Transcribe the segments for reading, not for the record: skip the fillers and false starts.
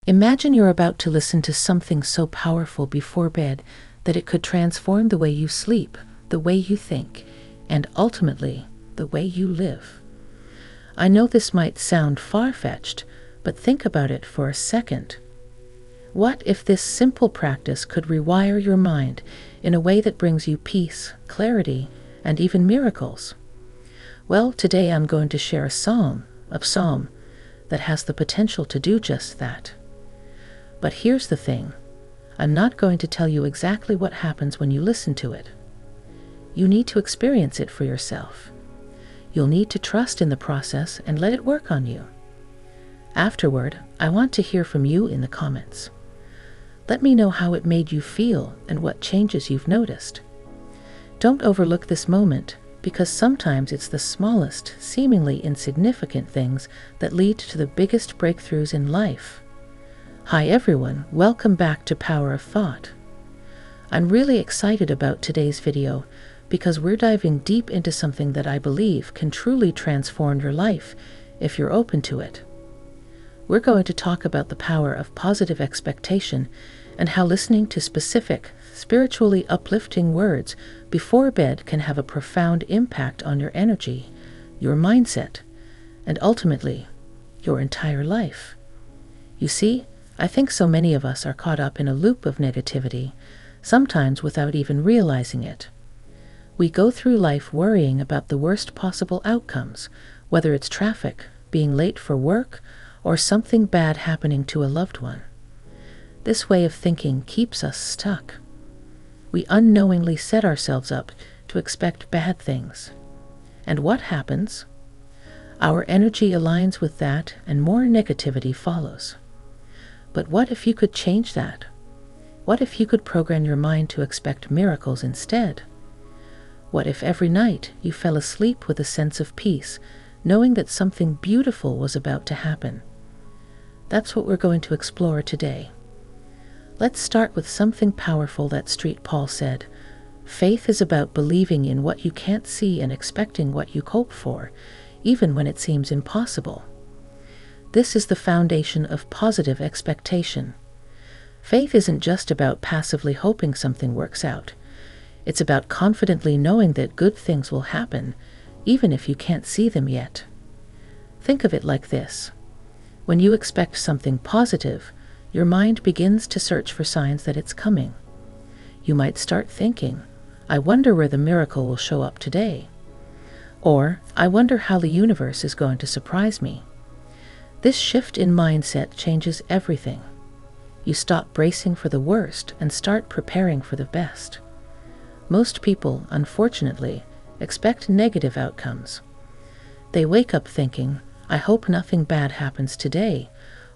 Imagine you're about to listen to something so powerful before bed that it could transform the way you sleep, the way you think, and ultimately, the way you live. I know this might sound far-fetched, but think about it for a second. What if this simple practice could rewire your mind in a way that brings you peace, clarity, and even miracles? Well, today I'm going to share a psalm that has the potential to do just that. But here's the thing. I'm not going to tell you exactly what happens when you listen to it. You need to experience it for yourself. You'll need to trust in the process and let it work on you. Afterward, I want to hear from you in the comments. Let me know how it made you feel and what changes you've noticed. Don't overlook this moment, because sometimes it's the smallest, seemingly insignificant things that lead to the biggest breakthroughs in life. Hi everyone, welcome back to Power of Thought. I'm really excited about today's video because we're diving deep into something that I believe can truly transform your life if you're open to it. We're going to talk about the power of positive expectation and how listening to specific, spiritually uplifting words before bed can have a profound impact on your energy, your mindset, and ultimately, your entire life. You see, I think so many of us are caught up in a loop of negativity, sometimes without even realizing it. We go through life worrying about the worst possible outcomes, whether it's traffic, being late for work, or something bad happening to a loved one. This way of thinking keeps us stuck. We unknowingly set ourselves up to expect bad things. And what happens? Our energy aligns with that and more negativity follows. But what if you could change that? What if you could program your mind to expect miracles instead? What if every night you fell asleep with a sense of peace, knowing that something beautiful was about to happen? That's what we're going to explore today. Let's start with something powerful that Street Paul said. Faith is about believing in what you can't see and expecting what you hope for, even when it seems impossible. This is the foundation of positive expectation. Faith isn't just about passively hoping something works out. It's about confidently knowing that good things will happen, even if you can't see them yet. Think of it like this. When you expect something positive, your mind begins to search for signs that it's coming. You might start thinking, I wonder where the miracle will show up today. Or, I wonder how the universe is going to surprise me. This shift in mindset changes everything. You stop bracing for the worst and start preparing for the best. Most people, unfortunately, expect negative outcomes. They wake up thinking, I hope nothing bad happens today,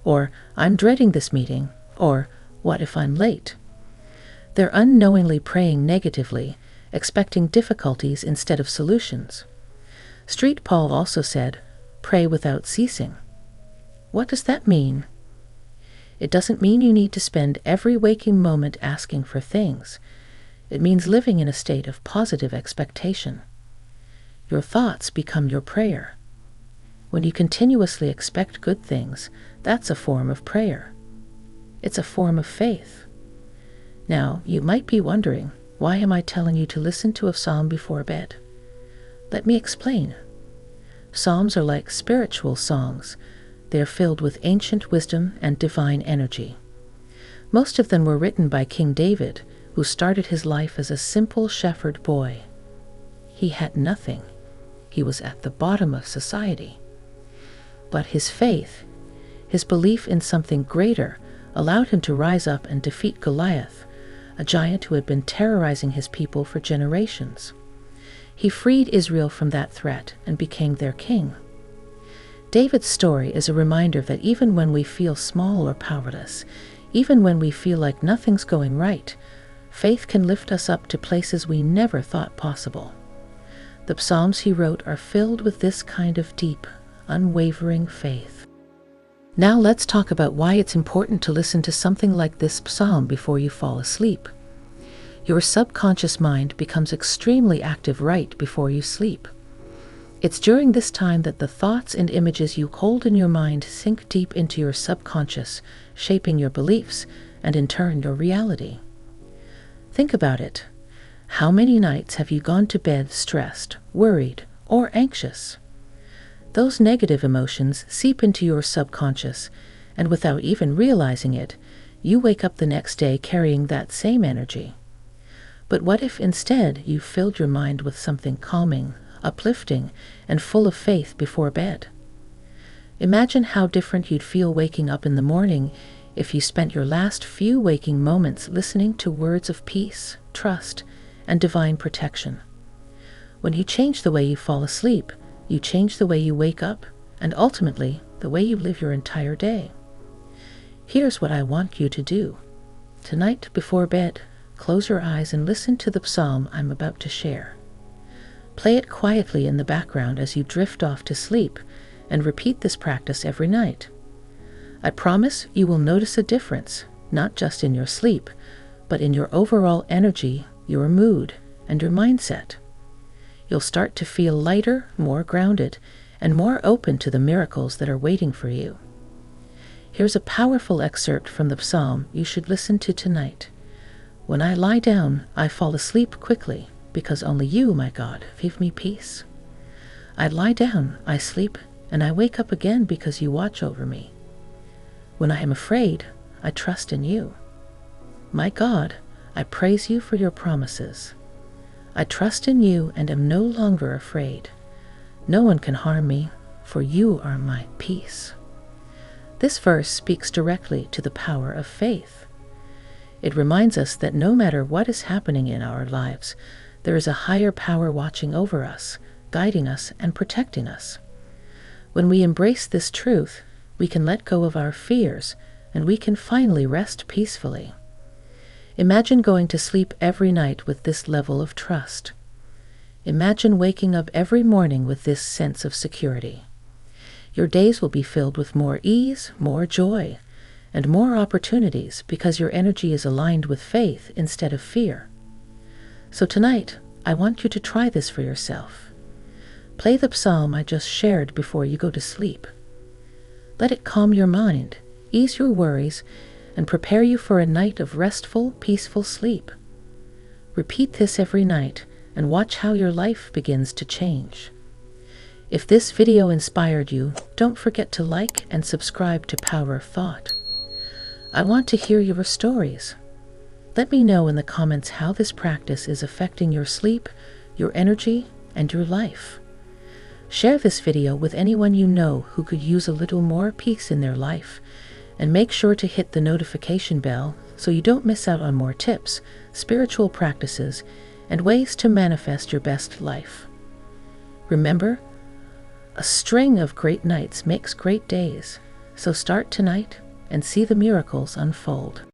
or I'm dreading this meeting, or what if I'm late? They're unknowingly praying negatively, expecting difficulties instead of solutions. Street Paul also said, pray without ceasing. What does that mean? It doesn't mean you need to spend every waking moment asking for things. It means living in a state of positive expectation. Your thoughts become your prayer. When you continuously expect good things, that's a form of prayer. It's a form of faith. Now, you might be wondering, why am I telling you to listen to a psalm before bed? Let me explain. Psalms are like spiritual songs. They are filled with ancient wisdom and divine energy. Most of them were written by King David, who started his life as a simple shepherd boy. He had nothing. He was at the bottom of society. But his faith, his belief in something greater, allowed him to rise up and defeat Goliath, a giant who had been terrorizing his people for generations. He freed Israel from that threat and became their king. David's story is a reminder that even when we feel small or powerless, even when we feel like nothing's going right, faith can lift us up to places we never thought possible. The Psalms he wrote are filled with this kind of deep, unwavering faith. Now let's talk about why it's important to listen to something like this psalm before you fall asleep. Your subconscious mind becomes extremely active right before you sleep. It's during this time that the thoughts and images you hold in your mind sink deep into your subconscious, shaping your beliefs and in turn your reality. Think about it. How many nights have you gone to bed stressed, worried, or anxious? Those negative emotions seep into your subconscious, and without even realizing it, you wake up the next day carrying that same energy. But what if instead you filled your mind with something calming, uplifting, and full of faith before bed? Imagine how different you'd feel waking up in the morning if you spent your last few waking moments listening to words of peace, trust, and divine protection. When you change the way you fall asleep, you change the way you wake up, and ultimately, the way you live your entire day. Here's what I want you to do. Tonight, before bed, close your eyes and listen to the psalm I'm about to share. Play it quietly in the background as you drift off to sleep, and repeat this practice every night. I promise you will notice a difference, not just in your sleep, but in your overall energy, your mood, and your mindset. You'll start to feel lighter, more grounded, and more open to the miracles that are waiting for you. Here's a powerful excerpt from the psalm you should listen to tonight. When I lie down, I fall asleep quickly, because only you, my God, give me peace. I lie down, I sleep, and I wake up again because you watch over me. When I am afraid, I trust in you. My God, I praise you for your promises. I trust in you and am no longer afraid. No one can harm me, for you are my peace. This verse speaks directly to the power of faith. It reminds us that no matter what is happening in our lives, there is a higher power watching over us, guiding us, and protecting us. When we embrace this truth, we can let go of our fears, and we can finally rest peacefully. Imagine going to sleep every night with this level of trust. Imagine waking up every morning with this sense of security. Your days will be filled with more ease, more joy, and more opportunities because your energy is aligned with faith instead of fear. So tonight, I want you to try this for yourself. Play the psalm I just shared before you go to sleep. Let it calm your mind, ease your worries, and prepare you for a night of restful, peaceful sleep. Repeat this every night and watch how your life begins to change. If this video inspired you, don't forget to like and subscribe to Power of Thought. I want to hear your stories. Let me know in the comments how this practice is affecting your sleep, your energy, and your life. Share this video with anyone you know who could use a little more peace in their life, and make sure to hit the notification bell so you don't miss out on more tips, spiritual practices, and ways to manifest your best life. Remember, a string of great nights makes great days, so start tonight and see the miracles unfold.